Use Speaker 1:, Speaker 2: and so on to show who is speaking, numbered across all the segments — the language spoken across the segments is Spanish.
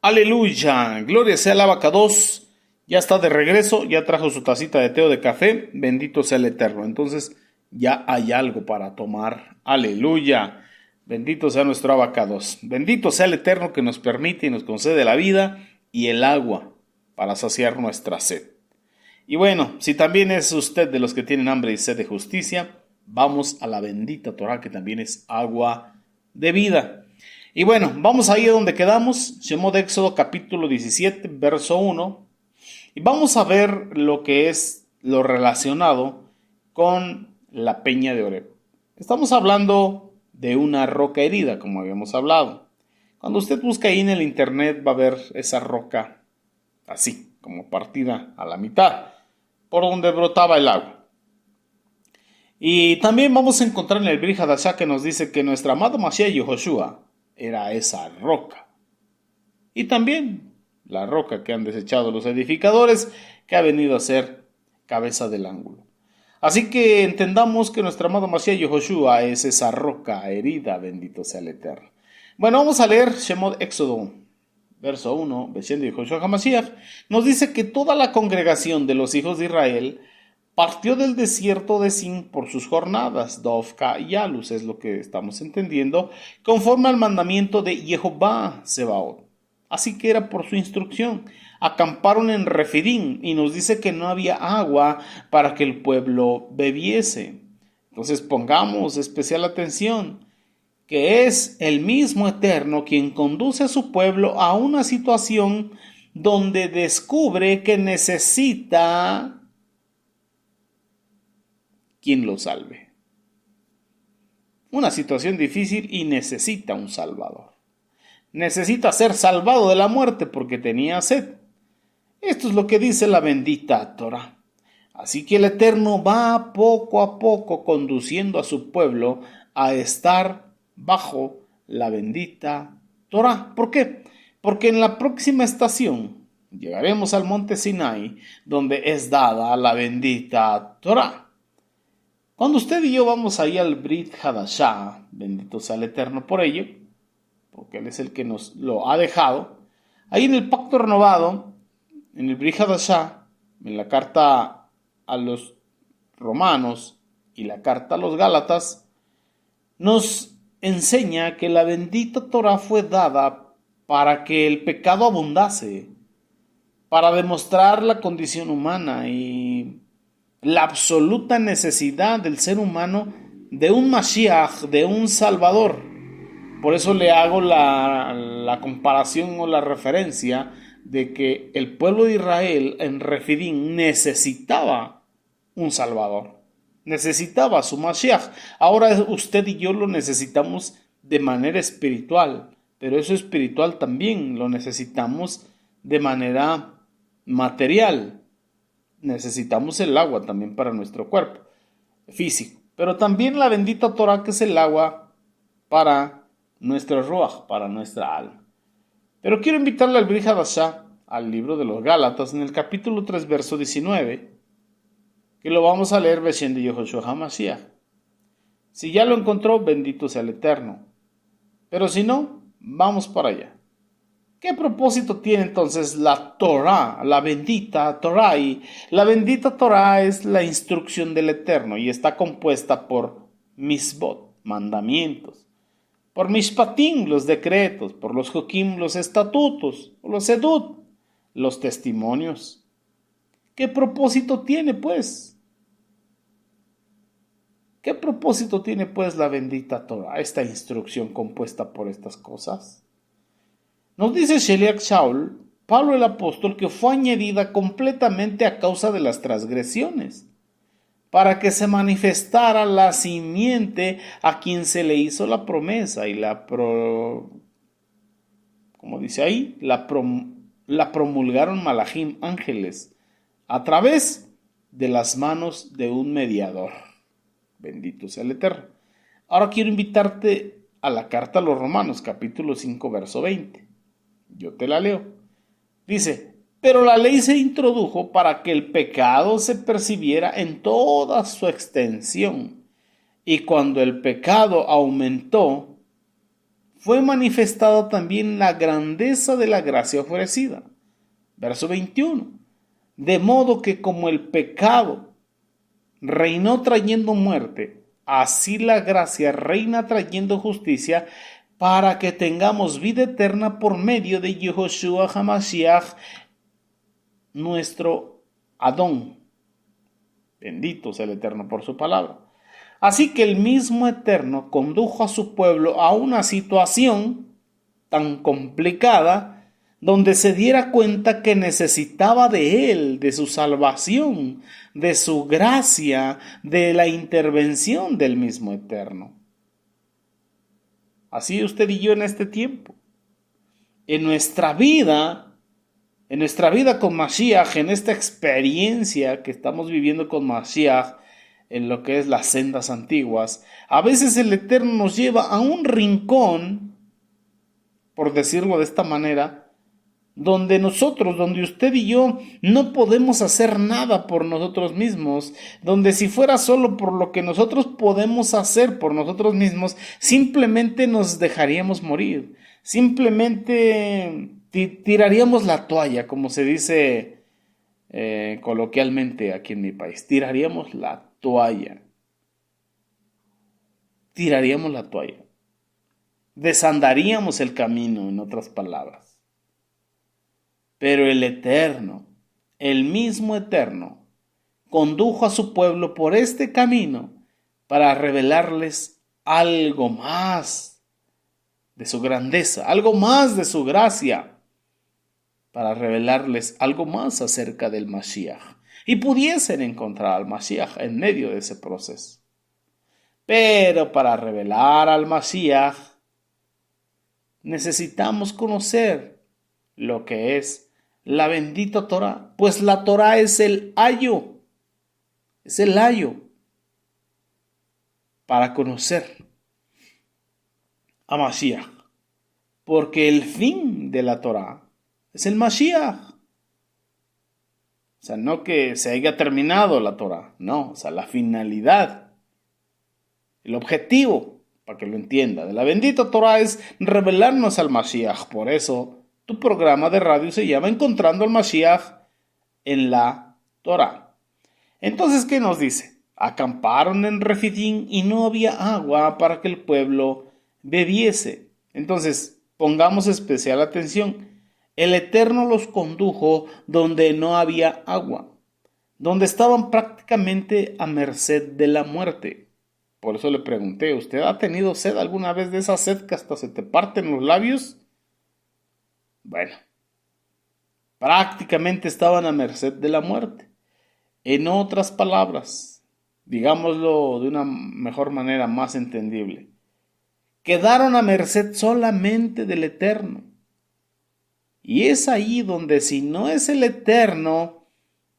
Speaker 1: Aleluya, gloria sea el abacados. Ya está de regreso, ya trajo su tacita de té o de café. Bendito sea el Eterno. Entonces ya hay algo para tomar. Aleluya. Bendito sea nuestro abacados. Bendito sea el Eterno que nos permite y nos concede la vida y el agua para saciar nuestra sed. Y bueno, si también es usted de los que tienen hambre y sed de justicia, vamos a la bendita Torah, que también es agua de vida. Y bueno, vamos ahí a donde quedamos, Shemot de Éxodo capítulo 17, verso 1, y vamos a ver lo que es lo relacionado con la peña de Oreb. Estamos hablando de una roca herida, como habíamos hablado. Cuando usted busca ahí en el internet va a ver esa roca así, como partida a la mitad, por donde brotaba el agua. Y también vamos a encontrar en el Brit Hadashah que nos dice que nuestro amado Mashiach Yehoshua era esa roca. Y también la roca que han desechado los edificadores, que ha venido a ser cabeza del ángulo. Así que entendamos que nuestro amado Mashiach Yehoshua es esa roca herida, bendito sea el Eterno. Bueno, vamos a leer Shemot Éxodo, verso 1, Beshem de Yehoshua HaMashiach. Nos dice que toda la congregación de los hijos de Israel partió del desierto de Sin por sus jornadas, Dovka y Alus, es lo que estamos entendiendo, conforme al mandamiento de Jehová Sebaot. Así que era por su instrucción. Acamparon en Refidim y nos dice que no había agua para que el pueblo bebiese. Entonces pongamos especial atención, que es el mismo Eterno quien conduce a su pueblo a una situación donde descubre que necesita quien lo salve. Una situación difícil y necesita un salvador. Necesita ser salvado de la muerte porque tenía sed. Esto es lo que dice la bendita Torah. Así que el Eterno va poco a poco conduciendo a su pueblo a estar bajo la bendita Torah. ¿Por qué? Porque en la próxima estación llegaremos al monte Sinai, donde es dada la bendita Torah. Cuando usted y yo vamos ahí al Brit Hadashah, bendito sea el Eterno por ello, porque Él es el que nos lo ha dejado, ahí en el pacto renovado, en el Brit Hadashah, en la carta a los romanos y la carta a los gálatas, nos enseña que la bendita Torah fue dada para que el pecado abundase, para demostrar la condición humana y la absoluta necesidad del ser humano de un Mashiach, de un Salvador. Por eso le hago la comparación o la referencia de que el pueblo de Israel en Refidim necesitaba un Salvador, necesitaba su Mashiach. Ahora usted y yo lo necesitamos de manera espiritual, pero eso espiritual también lo necesitamos de manera material. Necesitamos el agua también para nuestro cuerpo físico, pero también la bendita Torah, que es el agua para nuestro ruach, para nuestra alma. Pero quiero invitarle al Brit Hadashah, al libro de los Gálatas, en el capítulo 3, verso 19, que lo vamos a leer Beshem de Yehoshua HaMashiach. Si ya lo encontró, bendito sea el Eterno, pero si no, vamos para allá. ¿Qué propósito tiene entonces la Torah, la bendita Torah? Y la bendita Torah es la instrucción del Eterno y está compuesta por misbot, mandamientos, por mishpatim, los decretos, por los jokim, los estatutos, los edut, los testimonios. ¿Qué propósito tiene pues? ¿Qué propósito tiene pues la bendita Torah, esta instrucción compuesta por estas cosas? Nos dice Sheliach Shaul, Pablo el apóstol, que fue añadida completamente a causa de las transgresiones, para que se manifestara la simiente a quien se le hizo la promesa y como dice ahí, la promulgaron malachim, ángeles, a través de las manos de un mediador. Bendito sea el Eterno. Ahora quiero invitarte a la carta a los Romanos, capítulo 5, verso 20. Yo te la leo. Dice, pero la ley se introdujo para que el pecado se percibiera en toda su extensión. Y cuando el pecado aumentó, fue manifestada también la grandeza de la gracia ofrecida. Verso 21. De modo que como el pecado reinó trayendo muerte, así la gracia reina trayendo justicia, para que tengamos vida eterna por medio de Yehoshua HaMashiach, nuestro Adón. Bendito sea el Eterno por su palabra. Así que el mismo Eterno condujo a su pueblo a una situación tan complicada donde se diera cuenta que necesitaba de él, de su salvación, de su gracia, de la intervención del mismo Eterno. Así usted y yo en este tiempo. En nuestra vida con Mashiach, en esta experiencia que estamos viviendo con Mashiach, en lo que es las sendas antiguas, a veces el Eterno nos lleva a un rincón, por decirlo de esta manera, donde usted y yo no podemos hacer nada por nosotros mismos, donde si fuera solo por lo que nosotros podemos hacer por nosotros mismos, simplemente nos dejaríamos morir, simplemente tiraríamos la toalla, como se dice coloquialmente aquí en mi país, tiraríamos la toalla, desandaríamos el camino, en otras palabras. Pero el Eterno, el mismo Eterno, condujo a su pueblo por este camino para revelarles algo más de su grandeza, algo más de su gracia, para revelarles algo más acerca del Mashiach, y pudiesen encontrar al Mashiach en medio de ese proceso. Pero para revelar al Mashiach necesitamos conocer lo que es la bendita Torah, pues la Torah es el ayo para conocer a Mashiach, porque el fin de la Torah es el Mashiach. O sea, no que se haya terminado la Torah, no, o sea, la finalidad, el objetivo, para que lo entienda, de la bendita Torah es revelarnos al Mashiach. Por eso tu programa de radio se llama Encontrando al Mashiach en la Torah. Entonces, ¿qué nos dice? Acamparon en Refidim y no había agua para que el pueblo bebiese. Entonces, pongamos especial atención. El Eterno los condujo donde no había agua, donde estaban prácticamente a merced de la muerte. Por eso le pregunté, ¿usted ha tenido sed alguna vez, de esa sed que hasta se te parten los labios? Bueno, prácticamente estaban a merced de la muerte. En otras palabras, digámoslo de una mejor manera, más entendible, quedaron a merced solamente del Eterno. Y es ahí donde si no es el Eterno,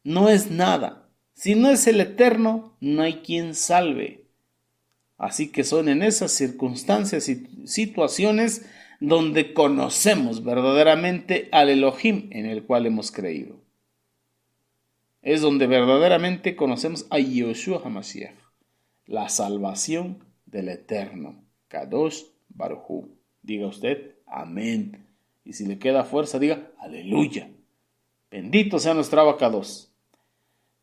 Speaker 1: no es nada. Si no es el Eterno, no hay quien salve. Así que son en esas circunstancias y situaciones donde conocemos verdaderamente al Elohim en el cual hemos creído. Es donde verdaderamente conocemos a Yehoshua HaMashiach, la salvación del Eterno, Kadosh Baruj Hu. Diga usted, amén. Y si le queda fuerza, diga, aleluya. Bendito sea nuestro abacados.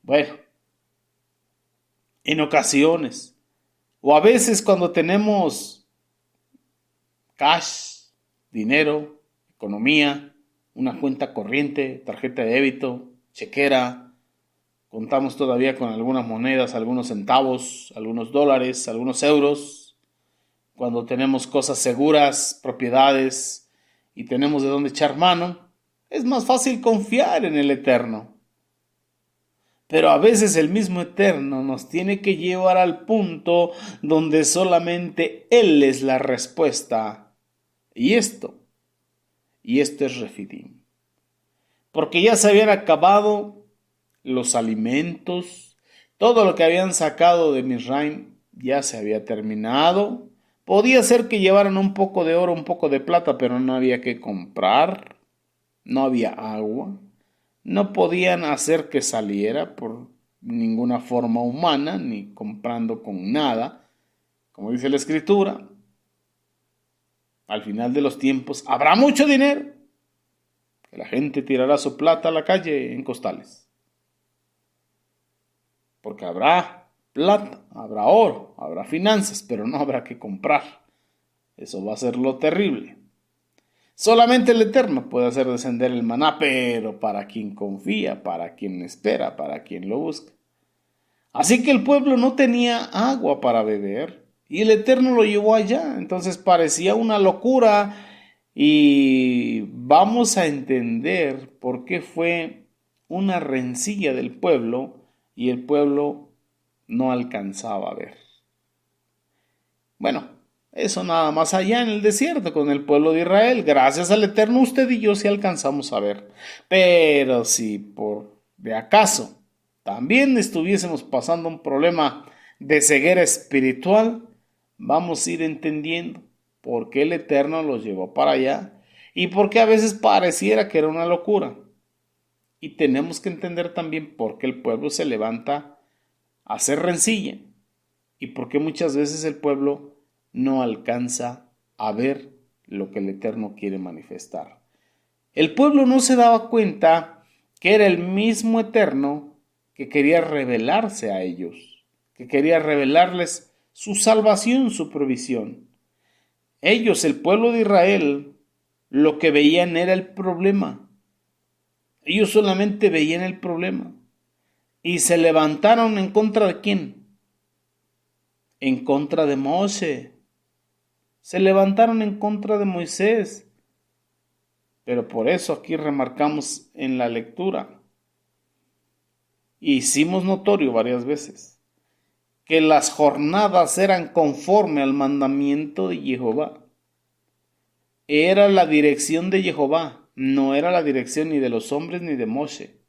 Speaker 1: Bueno, en ocasiones, o a veces cuando tenemos cash, dinero, economía, una cuenta corriente, tarjeta de débito, chequera, contamos todavía con algunas monedas, algunos centavos, algunos dólares, algunos euros, cuando tenemos cosas seguras, propiedades, y tenemos de dónde echar mano, es más fácil confiar en el Eterno. Pero a veces el mismo Eterno nos tiene que llevar al punto donde solamente Él es la respuesta. Y esto es Refidim. Porque ya se habían acabado los alimentos, todo lo que habían sacado de Misraim ya se había terminado. Podía ser que llevaran un poco de oro, un poco de plata, pero no había que comprar, no había agua, no podían hacer que saliera por ninguna forma humana, ni comprando con nada, como dice la Escritura. Al final de los tiempos habrá mucho dinero, que la gente tirará su plata a la calle en costales. Porque habrá plata, habrá oro, habrá finanzas, pero no habrá que comprar. Eso va a ser lo terrible. Solamente el Eterno puede hacer descender el maná, pero para quien confía, para quien espera, para quien lo busca. Así que el pueblo no tenía agua para beber y el Eterno lo llevó allá. Entonces parecía una locura y vamos a entender por qué fue una rencilla del pueblo y el pueblo no alcanzaba a ver. Bueno, eso nada más allá en el desierto con el pueblo de Israel. Gracias al Eterno usted y yo sí alcanzamos a ver. Pero si por de acaso también estuviésemos pasando un problema de ceguera espiritual, vamos a ir entendiendo por qué el Eterno los llevó para allá y por qué a veces pareciera que era una locura. Y tenemos que entender también por qué el pueblo se levanta a hacer rencilla y por qué muchas veces el pueblo no alcanza a ver lo que el Eterno quiere manifestar. El pueblo no se daba cuenta que era el mismo Eterno que quería revelarse a ellos, que quería revelarles su salvación, su provisión. Ellos, el pueblo de Israel, lo que veían era el problema. Ellos solamente veían el problema. Y se levantaron en contra de ¿quién? En contra de Moshe. Se levantaron en contra de Moisés. Pero por eso aquí remarcamos en la lectura, hicimos notorio varias veces, que las jornadas eran conforme al mandamiento de Jehová. Era la dirección de Jehová, no era la dirección ni de los hombres ni de Moshe,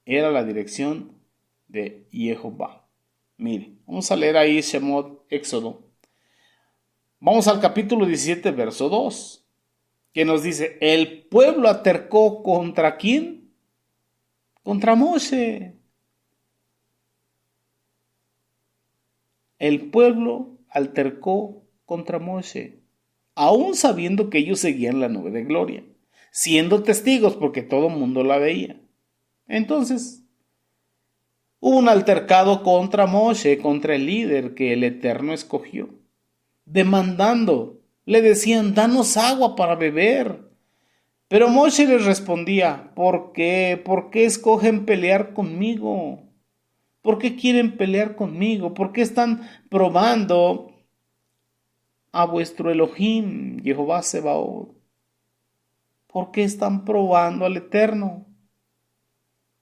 Speaker 1: era la dirección de Jehová. Mire, vamos a leer ahí Shemot, Éxodo. Vamos al capítulo 17, verso 2, que nos dice, el pueblo atercó ¿contra quién? Contra Moshe. El pueblo altercó contra Moshe, aún sabiendo que ellos seguían la nube de gloria, siendo testigos porque todo el mundo la veía. Entonces, hubo un altercado contra Moshe, contra el líder que el Eterno escogió, demandando, le decían, danos agua para beber. Pero Moshe les respondía, ¿por qué? ¿Por qué escogen pelear conmigo? ¿Por qué quieren pelear conmigo? ¿Por qué están probando a vuestro Elohim, Jehová Sebaot? ¿Por qué están probando al Eterno?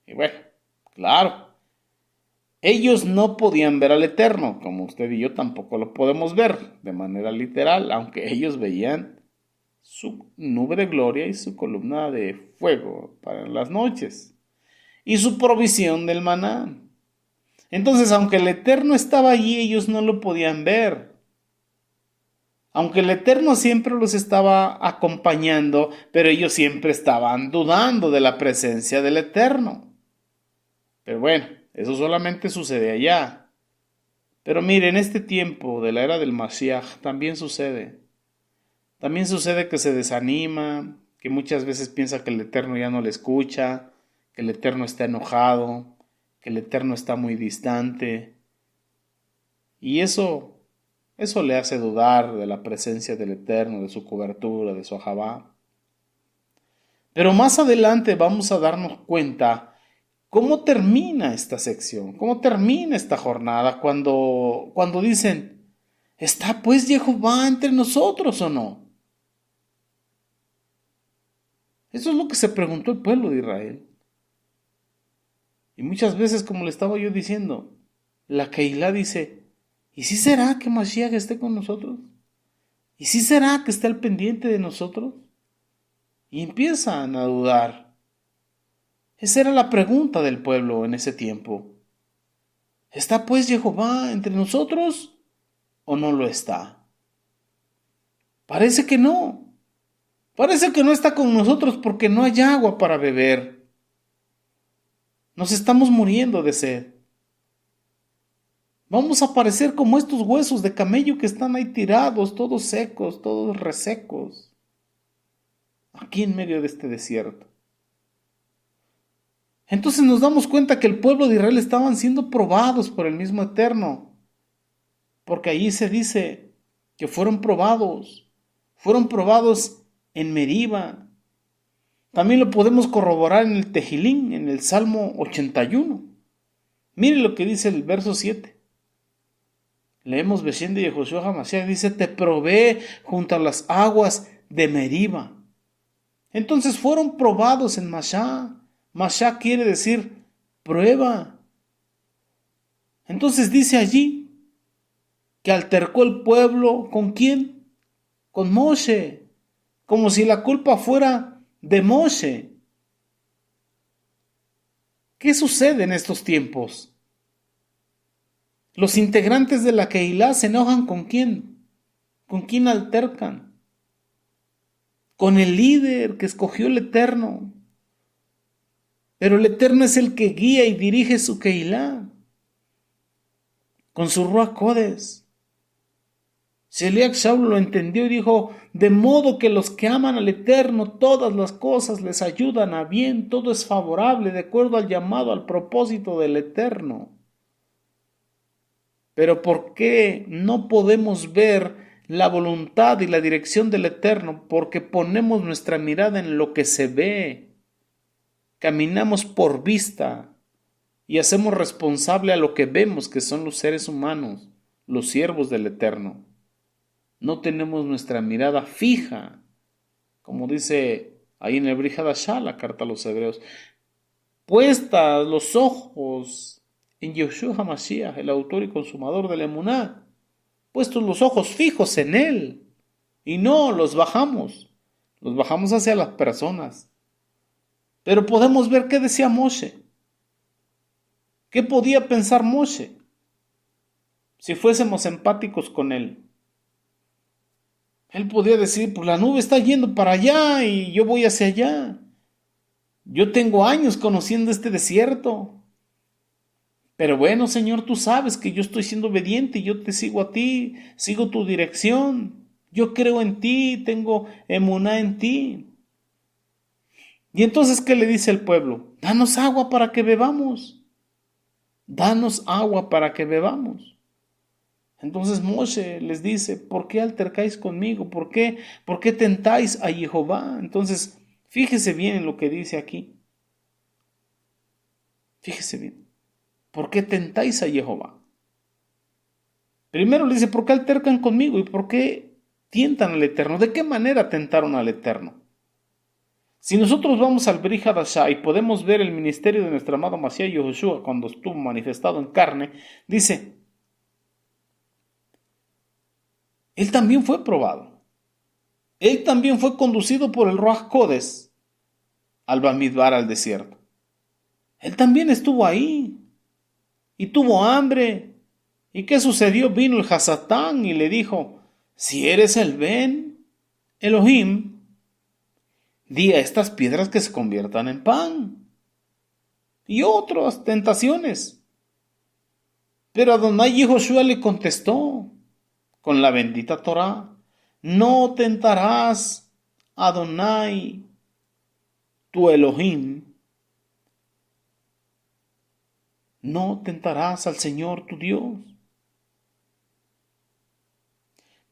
Speaker 1: Y bueno, claro, ellos no podían ver al Eterno, como usted y yo tampoco lo podemos ver de manera literal, aunque ellos veían su nube de gloria y su columna de fuego para las noches, y su provisión del maná. Entonces, aunque el Eterno estaba allí, ellos no lo podían ver. Aunque el Eterno siempre los estaba acompañando, pero ellos siempre estaban dudando de la presencia del Eterno. Pero bueno, eso solamente sucede allá. Pero mire, en este tiempo de la era del Mashiach también sucede. También sucede que se desanima, que muchas veces piensa que el Eterno ya no le escucha, que el Eterno está enojado, que el Eterno está muy distante. Y eso le hace dudar de la presencia del Eterno, de su cobertura, de su ajabá. Pero más adelante vamos a darnos cuenta cómo termina esta sección, cómo termina esta jornada cuando dicen, ¿está pues Jehová entre nosotros o no? Eso es lo que se preguntó el pueblo de Israel. Y muchas veces, como le estaba yo diciendo, la Keilah dice, ¿y si será que Mashiach esté con nosotros? ¿Y si será que está al pendiente de nosotros? Y empiezan a dudar. Esa era la pregunta del pueblo en ese tiempo. ¿Está pues Jehová entre nosotros o no lo está? Parece que no. Parece que no está con nosotros porque no hay agua para beber. Nos estamos muriendo de sed. Vamos a parecer como estos huesos de camello que están ahí tirados, todos secos, todos resecos, aquí en medio de este desierto. Entonces nos damos cuenta que el pueblo de Israel estaban siendo probados por el mismo Eterno, porque allí se dice que fueron probados en Meriba. También lo podemos corroborar en el Tejilín, en el Salmo 81. Mire lo que dice el verso 7. Leemos Beshem de Yehoshua HaMashiach, dice, te probé junto a las aguas de Meriba. Entonces fueron probados en Mashá. Mashá quiere decir prueba. Entonces dice allí que altercó el pueblo, ¿con quién? Con Moshe, como si la culpa fuera de Moshe. ¿Qué sucede en estos tiempos? Los integrantes de la Keilah se enojan ¿con quién? ¿Con quién altercan? Con el líder que escogió el Eterno. Pero el Eterno es el que guía y dirige su Keilah con su Ruach Kodesh. Sheliach Shaul lo entendió y dijo, de modo que los que aman al Eterno, todas las cosas les ayudan a bien, todo es favorable de acuerdo al llamado, al propósito del Eterno. Pero ¿por qué no podemos ver la voluntad y la dirección del Eterno? Porque ponemos nuestra mirada en lo que se ve. Caminamos por vista y hacemos responsable a lo que vemos, que son los seres humanos, los siervos del Eterno. No tenemos nuestra mirada fija, como dice ahí en el Brit Hadashah, la carta a los hebreos, puesta los ojos en Yeshua HaMashiach, el autor y consumador de la emuná, puestos los ojos fijos en él, y no los bajamos hacia las personas. Pero podemos ver qué decía Moshe, qué podía pensar Moshe, si fuésemos empáticos con él. Él podía decir, pues la nube está yendo para allá y yo voy hacia allá. Yo tengo años conociendo este desierto. Pero bueno, Señor, tú sabes que yo estoy siendo obediente y yo te sigo a ti, sigo tu dirección. Yo creo en ti, tengo emuná en ti. Y entonces, ¿qué le dice el pueblo? Danos agua para que bebamos. Danos agua para que bebamos. Entonces Moshe les dice, ¿por qué altercáis conmigo? ¿Por qué tentáis a Jehová? Entonces, fíjese bien en lo que dice aquí. Fíjese bien. ¿Por qué tentáis a Jehová? Primero le dice, ¿por qué altercan conmigo? ¿Y por qué tientan al Eterno? ¿De qué manera tentaron al Eterno? Si nosotros vamos al Brit Hadashah y podemos ver el ministerio de nuestro amado Mashiach Yehoshua cuando estuvo manifestado en carne, dice, él también fue probado. Él también fue conducido por el Ruach Kodesh al Bamidbar, al desierto. Él también estuvo ahí y tuvo hambre. ¿Y qué sucedió? Vino el Hasatán y le dijo, si eres el Ben Elohim, di a estas piedras que se conviertan en pan. Y otras tentaciones. Pero Adonai Yehoshua le contestó con la bendita Torá, no tentarás a Adonai, tu Elohim, no tentarás al Señor tu Dios.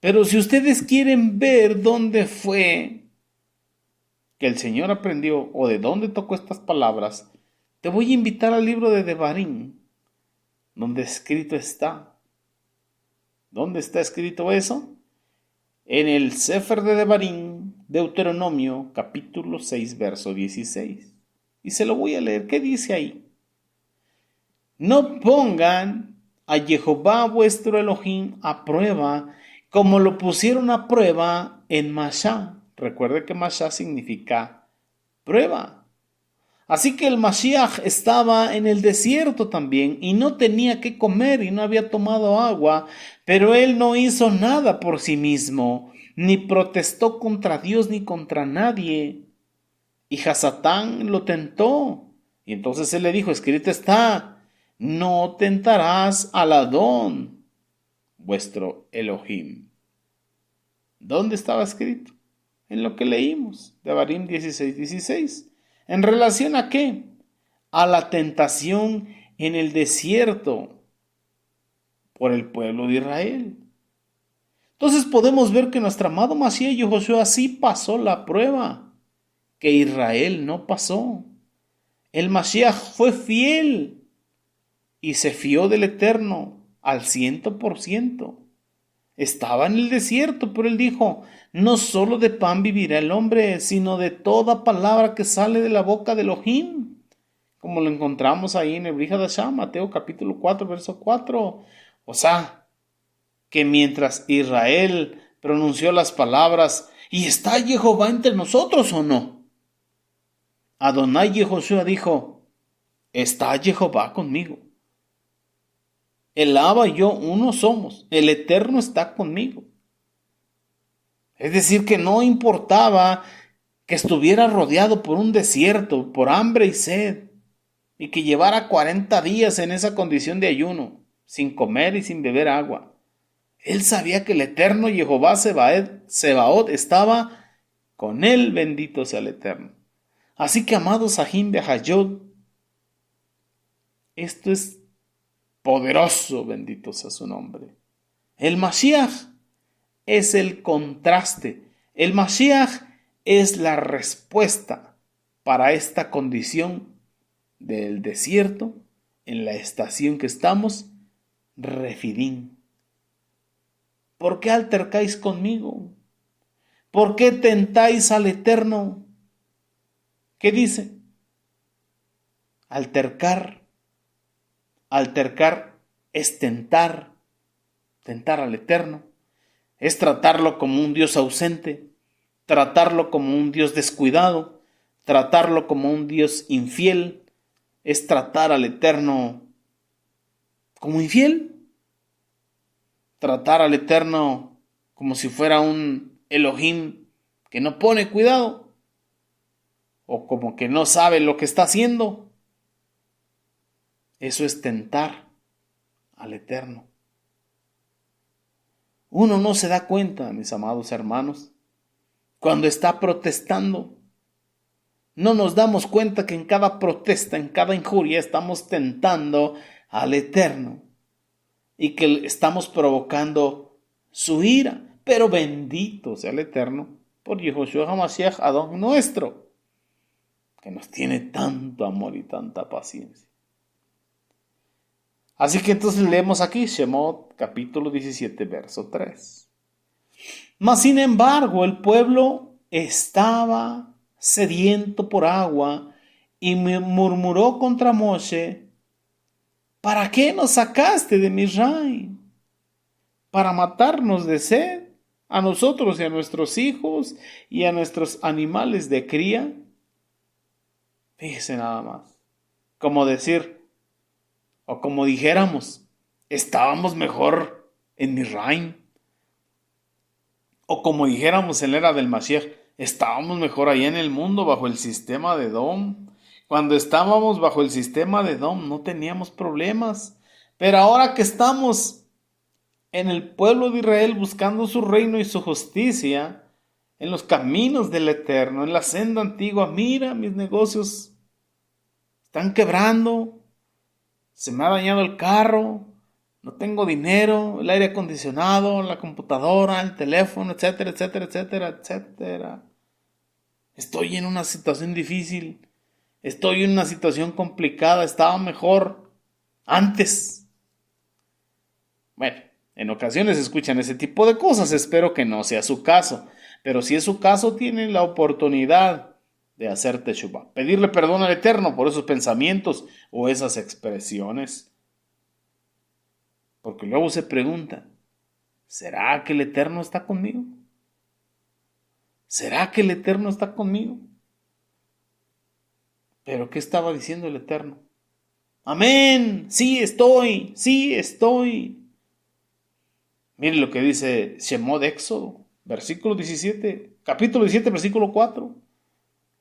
Speaker 1: Pero si ustedes quieren ver dónde fue que el Señor aprendió o de dónde tocó estas palabras, te voy a invitar al libro de Devarim, donde escrito está. ¿Dónde está escrito eso? En el Sefer de Devarim, Deuteronomio, capítulo 6, verso 16. Y se lo voy a leer. ¿Qué dice ahí? No pongan a Jehová vuestro Elohim a prueba, como lo pusieron a prueba en Mashá. Recuerde que Mashá significa prueba. Así que el Mashiach estaba en el desierto también y no tenía que comer y no había tomado agua, pero él no hizo nada por sí mismo, ni protestó contra Dios ni contra nadie. Y Hasatán lo tentó. Y entonces él le dijo, escrito está, no tentarás al Adón, vuestro Elohim. ¿Dónde estaba escrito? En lo que leímos, Devarim 16:16. ¿En relación a qué? A la tentación en el desierto por el pueblo de Israel. Entonces podemos ver que nuestro amado Mashiach Yehoshua sí pasó la prueba, que Israel no pasó. El Mashiach fue fiel y se fió del Eterno al 100%. Estaba en el desierto, pero él dijo, no solo de pan vivirá el hombre, sino de toda palabra que sale de la boca de Elohim, como lo encontramos ahí en el Brit Hadashah, Mateo capítulo 4, verso 4. O sea, que mientras Israel pronunció las palabras, ¿y está Jehová entre nosotros o no? Adonai Yehoshua dijo, está Jehová conmigo. El Abba y yo uno somos, el Eterno está conmigo. Es decir, que no importaba que estuviera rodeado por un desierto, por hambre y sed, y que llevara 40 días en esa condición de ayuno, sin comer y sin beber agua. Él sabía que el Eterno Jehová Sebaot estaba con él, bendito sea el Eterno. Así que, amados Sahim Behayot, esto es poderoso, bendito sea su nombre. El Mashiach es el contraste. El Mashiach es la respuesta para esta condición del desierto, en la estación que estamos, Refidín. ¿Por qué altercáis conmigo? ¿Por qué tentáis al Eterno? ¿Qué dice? Altercar es tentar al Eterno, es tratarlo como un Dios ausente, tratarlo como un Dios descuidado, tratarlo como un Dios infiel, es tratar al Eterno como infiel, tratar al Eterno como si fuera un Elohim que no pone cuidado, o como que no sabe lo que está haciendo. Eso es tentar al Eterno. Uno no se da cuenta, mis amados hermanos, cuando está protestando. No nos damos cuenta que en cada protesta, en cada injuria, estamos tentando al Eterno y que estamos provocando su ira. Pero bendito sea el Eterno por Yehoshua HaMashiach, Adón nuestro, que nos tiene tanto amor y tanta paciencia. Así que entonces leemos aquí Shemot capítulo 17 verso 3. Mas sin embargo el pueblo estaba sediento por agua y murmuró contra Moshe, ¿para qué nos sacaste de Misraim? ¿Para matarnos de sed a nosotros y a nuestros hijos y a nuestros animales de cría? Fíjese nada más, como decir, o como dijéramos, estábamos mejor en Misraim. O como dijéramos en la era del Mashiach, estábamos mejor allá en el mundo bajo el sistema de Edom. Cuando estábamos bajo el sistema de Edom no teníamos problemas. Pero ahora que estamos en el pueblo de Israel buscando su reino y su justicia, en los caminos del Eterno, en la senda antigua, mira, mis negocios están quebrando. Se me ha dañado el carro, no tengo dinero, el aire acondicionado, la computadora, el teléfono, etcétera, etcétera, etcétera, etcétera. Estoy en una situación difícil, estoy en una situación complicada, estaba mejor antes. Bueno, en ocasiones escuchan ese tipo de cosas, espero que no sea su caso, pero si es su caso, tienen la oportunidad de hacer teshuvá, pedirle perdón al Eterno por esos pensamientos o esas expresiones. Porque luego se pregunta, ¿será que el Eterno está conmigo? ¿Será que el Eterno está conmigo? ¿Pero qué estaba diciendo el Eterno? Amén, sí estoy, sí estoy. Miren lo que dice Shemot Éxodo, versículo 17, capítulo 17, versículo 4.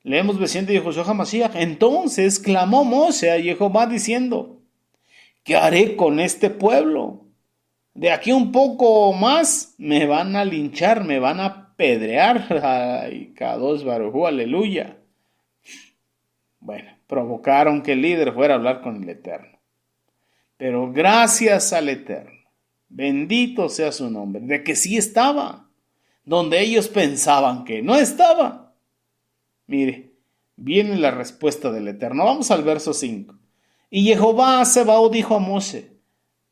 Speaker 1: Leemos versión de Yehoshua HaMashiach. Entonces clamó Moshe a Jehová diciendo, ¿Qué haré con este pueblo? De aquí un poco más me van a linchar, me van a apedrear. Ay, Kadosh Baruj Hu, aleluya. Bueno, provocaron que el líder fuera a hablar con el Eterno. Pero gracias al Eterno, bendito sea su nombre, de que sí estaba, donde ellos pensaban que no estaba. Mire, viene la respuesta del Eterno. Vamos al verso 5. Y Jehová Sebaot dijo a Moshe: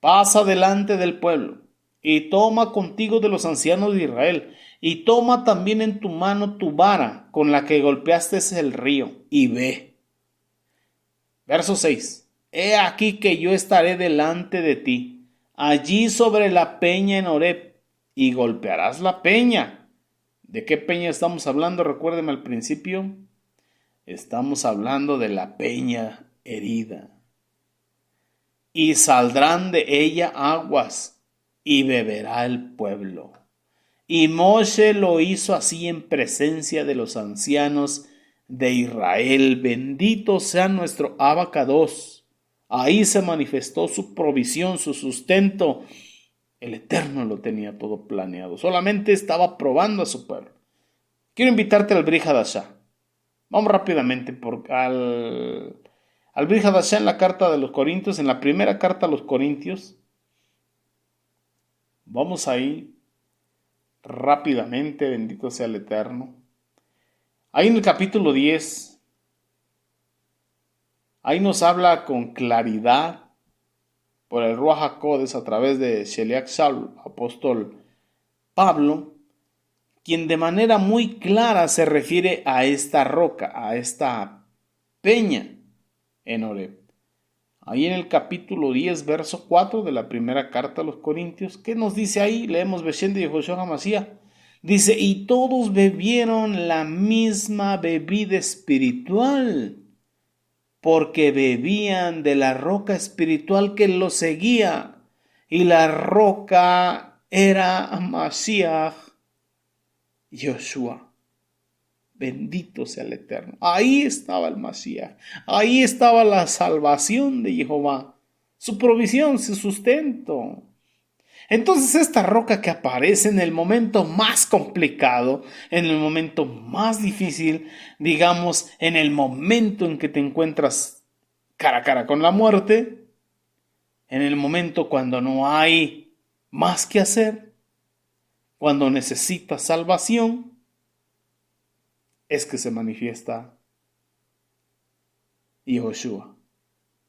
Speaker 1: pasa delante del pueblo, y toma contigo de los ancianos de Israel, y toma también en tu mano tu vara, con la que golpeaste el río, y ve. Verso 6. He aquí que yo estaré delante de ti, allí sobre la peña en Horeb, y golpearás la peña. ¿De qué peña estamos hablando? Recuérdeme al principio. Estamos hablando de la peña herida. Y saldrán de ella aguas, y beberá el pueblo. Y Moshe lo hizo así en presencia de los ancianos de Israel. Bendito sea nuestro Abacados. Ahí se manifestó su provisión, su sustento. El Eterno lo tenía todo planeado. Solamente estaba probando a su pueblo. Quiero invitarte al Brit Hadashah. Vamos rápidamente al Brit Hadashah en la carta de los Corintios, en la primera carta a los Corintios. Vamos ahí rápidamente, bendito sea el Eterno. Ahí en el capítulo 10, ahí nos habla con claridad por el Ruach HaKodesh a través de Sheliach Shaul, apóstol Pablo, quien de manera muy clara se refiere a esta roca, a esta peña en Horeb. Ahí en el capítulo 10, verso 4 de la primera carta a los Corintios, ¿qué nos dice ahí? Leemos Beshem de Yehoshua HaMashiach. Dice, y todos bebieron la misma bebida espiritual, porque bebían de la roca espiritual que los seguía, y la roca era Mashiach, Yoshua. Bendito sea el Eterno. Ahí estaba el Mashiach. Ahí estaba la salvación de Jehová. Su provisión, su sustento. Entonces esta roca que aparece en el momento más complicado, en el momento más difícil, digamos, en el momento en que te encuentras cara a cara con la muerte, en el momento cuando no hay más que hacer, cuando necesitas salvación, es que se manifiesta Yehoshua,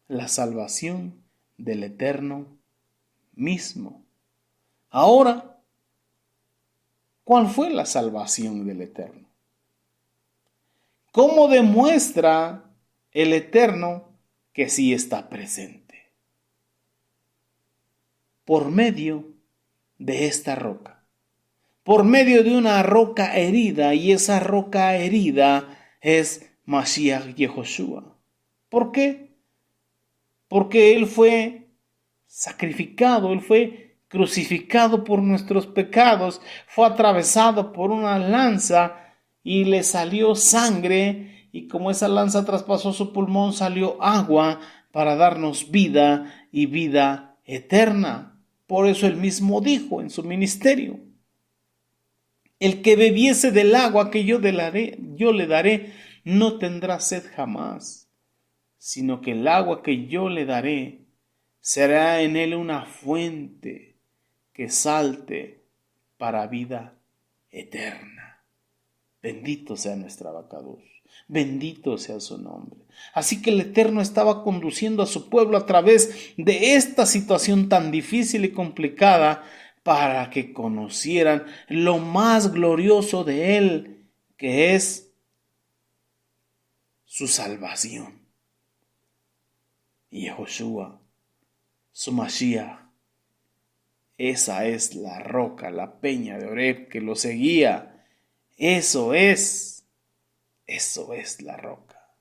Speaker 1: la salvación del Eterno mismo. Ahora, ¿cuál fue la salvación del Eterno? ¿Cómo demuestra el Eterno que sí está presente? Por medio de esta roca. Por medio de una roca herida, y esa roca herida es Mashiach Yehoshua. ¿Por qué? Porque Él fue sacrificado, Él fue crucificado por nuestros pecados, fue atravesado por una lanza y le salió sangre, y como esa lanza traspasó su pulmón, salió agua para darnos vida y vida eterna. Por eso Él mismo dijo en su ministerio: el que bebiese del agua que yo le daré, no tendrá sed jamás, sino que el agua que yo le daré será en él una fuente que salte para vida eterna. Bendito sea nuestro Abacados, bendito sea su nombre. Así que el Eterno estaba conduciendo a su pueblo a través de esta situación tan difícil y complicada, para que conocieran lo más glorioso de Él, que es su salvación. Y Yehoshua, su Mashiach, esa es la roca, la peña de Horeb que lo seguía. Eso es la roca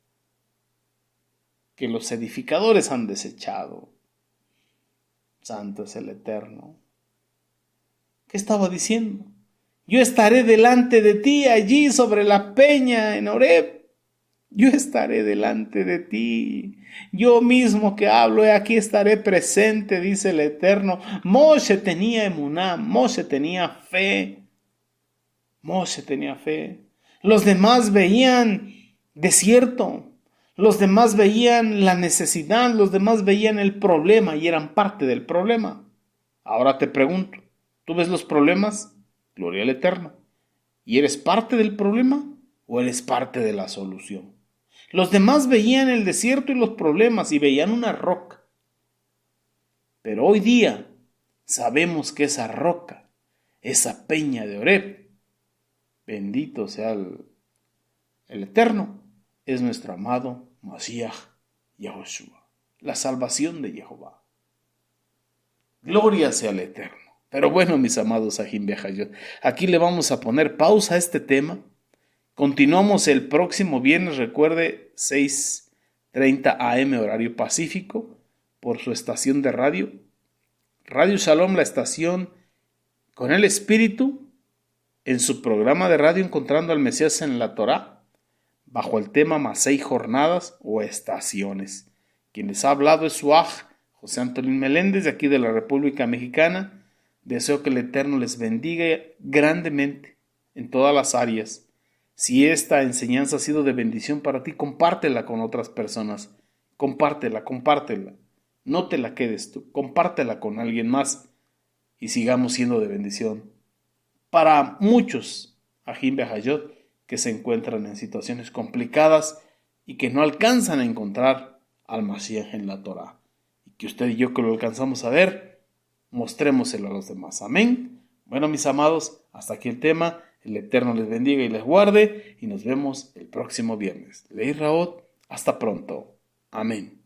Speaker 1: que los edificadores han desechado. Santo es el Eterno. ¿Qué estaba diciendo? Yo estaré delante de ti allí sobre la peña en Horeb. Yo estaré delante de ti. Yo mismo que hablo, aquí estaré presente, dice el Eterno. Moshe tenía emuná, Moshe tenía fe. Moshe tenía fe. Los demás veían desierto. Los demás veían la necesidad, los demás veían el problema y eran parte del problema. Ahora te pregunto, ¿tú ves los problemas? Gloria al Eterno. ¿Y eres parte del problema o eres parte de la solución? Los demás veían el desierto y los problemas y veían una roca. Pero hoy día sabemos que esa roca, esa peña de Oreb, bendito sea el Eterno, es nuestro amado Mashiach Yahushua, la salvación de Jehová. Gloria sea al Eterno. Pero bueno, mis amados Ajim Behayot, aquí le vamos a poner pausa a este tema. Continuamos el próximo viernes, recuerde, 6:30 AM horario pacífico, por su estación de radio. Radio Shalom, la estación con el Espíritu, en su programa de radio Encontrando al Mesías en la Torá, bajo el tema más 6 jornadas o estaciones. Quien les ha hablado es su Aj, José Antolín Meléndez, de aquí de la República Mexicana. Deseo que el Eterno les bendiga grandemente en todas las áreas. Si esta enseñanza ha sido de bendición para ti, compártela con otras personas. Compártela. No te la quedes tú. Compártela con alguien más y sigamos siendo de bendición para muchos Ajim Behayot que se encuentran en situaciones complicadas y que no alcanzan a encontrar al Mashiach en la Torah. Y que usted y yo, que lo alcanzamos a ver, mostrémoselo a los demás. Amén. Bueno, mis amados, hasta aquí el tema. El Eterno les bendiga y les guarde y nos vemos el próximo viernes. Leí Raot, hasta pronto. Amén.